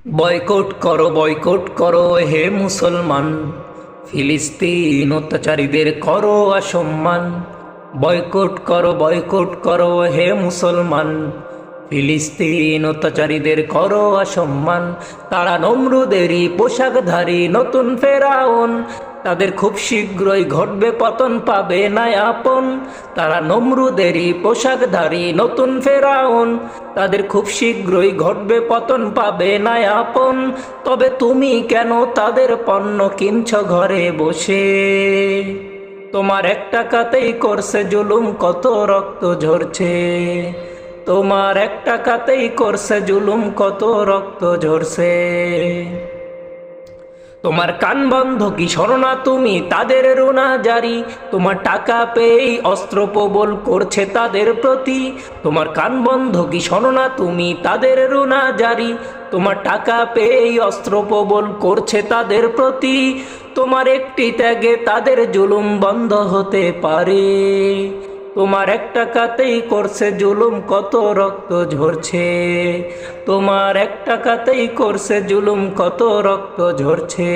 Boycott করো হে মুসলমান, ফিলিস্তিন অত্যাচারীদের করো অসম্মান। বয়কট করো হে মুসলমান, ফিলিস্তিন অত্যাচারীদের করো অসম্মান। তারা নমরুদেরই পোশাকধারী নতুন ফেরাউন, তাদের খুব শীঘ্রই ঘটবে পতন, পাবে না আপন। তারা নমরুদেরই পোশাকধারী নতুন ফেরাউন, তাদের খুব শীঘ্রই ঘটবে পতন, পাবে না আপন। তবে তুমি কেন তাদের পণ্য কিনছ ঘরে বসে? তোমার এক টাকাতেই করছে জুলুম, কত রক্ত ঝরছে। তোমার এক টাকাতেই করছে জুলুম, কত রক্ত ঝরছে। তোমার কান বন্ধ কি শোনো না তুমি তাদের রোনা জারি? তোমার টাকা পেয়েই অস্ত্র প্রবল করছে তাদের প্রতি। তোমার কান বন্ধ কি শোনো না তুমি তাদের রোনা জারি? তোমার টাকা পেয়েই অস্ত্র প্রবল করছে তাদের প্রতি। তোমার একটি ত্যাগে তাদের জুলুম বন্ধ হতে পারে। তোমার এক টাকাতেই করছে জুলুম, কত রক্ত ঝরছে। তোমার এক টাকাতেই করছে জুলুম, কত রক্ত ঝরছে।